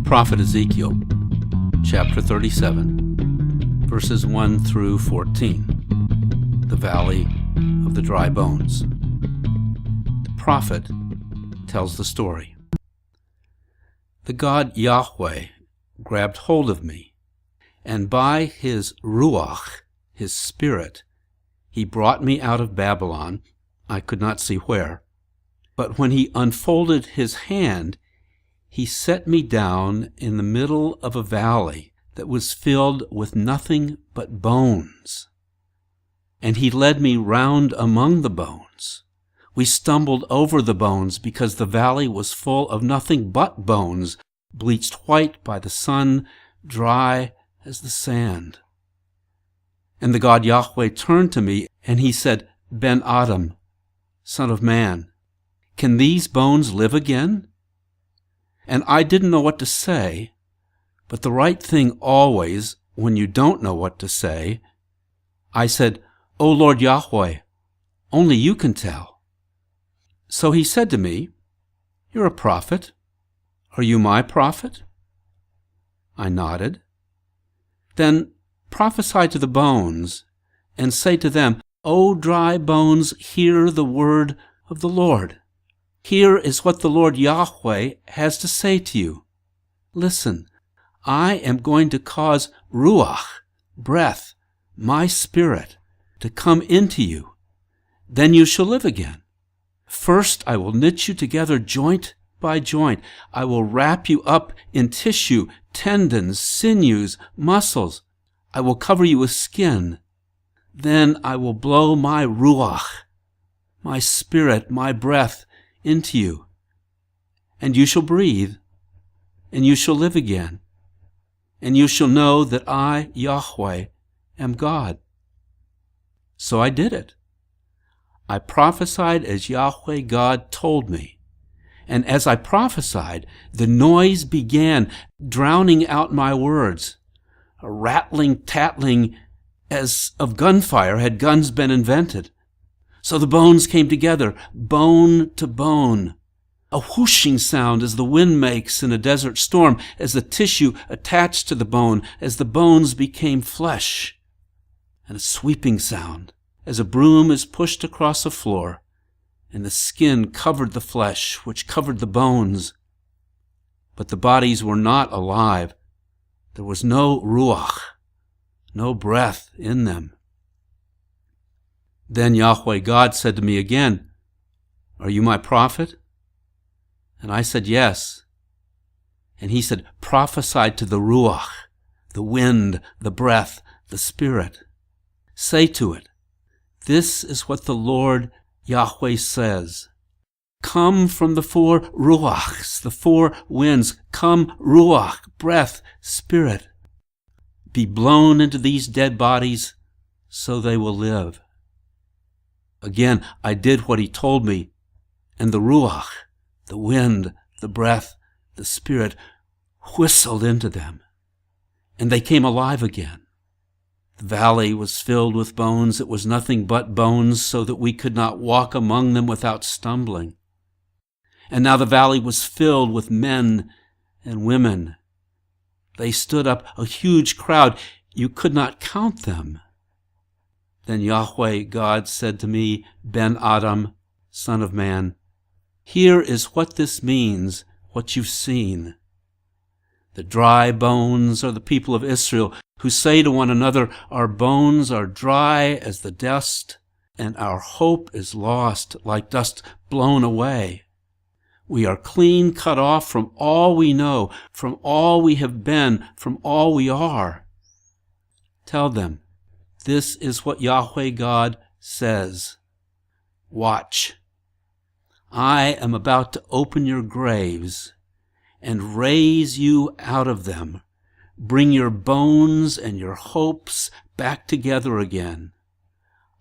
prophet Ezekiel, chapter 37, verses 1 through 14, the valley of the dry bones. The prophet tells the story. The God Yahweh grabbed hold of me, and by his Ruach, his spirit, he brought me out of Babylon, I could not see where. But when he unfolded his hand, he set me down in the middle of a valley that was filled with nothing but bones. And he led me round among the bones. We stumbled over the bones because the valley was full of nothing but bones, bleached white by the sun, dry as the sand. And the God Yahweh turned to me, and he said, Ben Adam, son of man, can these bones live again? And I didn't know what to say, but the right thing always, when you don't know what to say, I said, O Lord Yahweh, only you can tell. So he said to me, You're a prophet. Are you my prophet? I nodded. Then prophesy to the bones, and say to them, O dry bones, hear the word of the Lord. Here is what the Lord Yahweh has to say to you. Listen, I am going to cause Ruach, breath, my spirit, to come into you. Then you shall live again. First I will knit you together joint by joint. I will wrap you up in tissue, tendons, sinews, muscles. I will cover you with skin. Then I will blow my Ruach, my spirit, my breath, into you, and you shall breathe, and you shall live again, and you shall know that I, Yahweh, am God. So I did it. I prophesied as Yahweh God told me, and as I prophesied, the noise began, drowning out my words, a rattling, tattling as of gunfire had guns been invented. So the bones came together, bone to bone. A whooshing sound as the wind makes in a desert storm, as the tissue attached to the bone, as the bones became flesh. And a sweeping sound as a broom is pushed across a floor, and the skin covered the flesh, which covered the bones. But the bodies were not alive. There was no ruach, no breath in them. Then Yahweh God said to me again, Are you my prophet? And I said, Yes. And he said, Prophesy to the Ruach, the wind, the breath, the spirit. Say to it, This is what the Lord Yahweh says. Come from the four Ruachs, the four winds. Come, Ruach, breath, spirit. Be blown into these dead bodies so they will live. Again, I did what he told me, and the Ruach, the wind, the breath, the spirit, whistled into them, and they came alive again. The valley was filled with bones. It was nothing but bones, so that we could not walk among them without stumbling. And now the valley was filled with men and women. They stood up, a huge crowd. You could not count them. Then Yahweh God said to me, Ben Adam, son of man, here is what this means, what you've seen. The dry bones are the people of Israel, who say to one another, Our bones are dry as the dust, and our hope is lost like dust blown away. We are clean cut off from all we know, from all we have been, from all we are. Tell them, this is what Yahweh God says. Watch. I am about to open your graves and raise you out of them, bring your bones and your hopes back together again.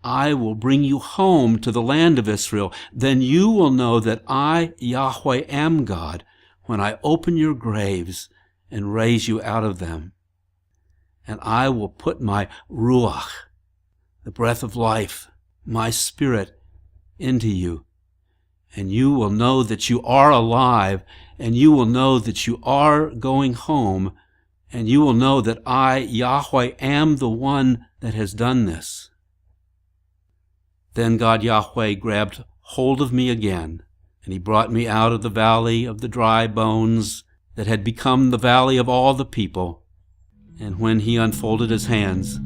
I will bring you home to the land of Israel. Then you will know that I, Yahweh, am God, when I open your graves and raise you out of them. And I will put my Ruach, the breath of life, my spirit, into you. And you will know that you are alive, and you will know that you are going home, and you will know that I, Yahweh, am the one that has done this." Then God Yahweh grabbed hold of me again, and he brought me out of the valley of the dry bones that had become the valley of all the people. And when he unfolded his hands,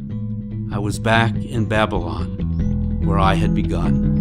I was back in Babylon, where I had begun.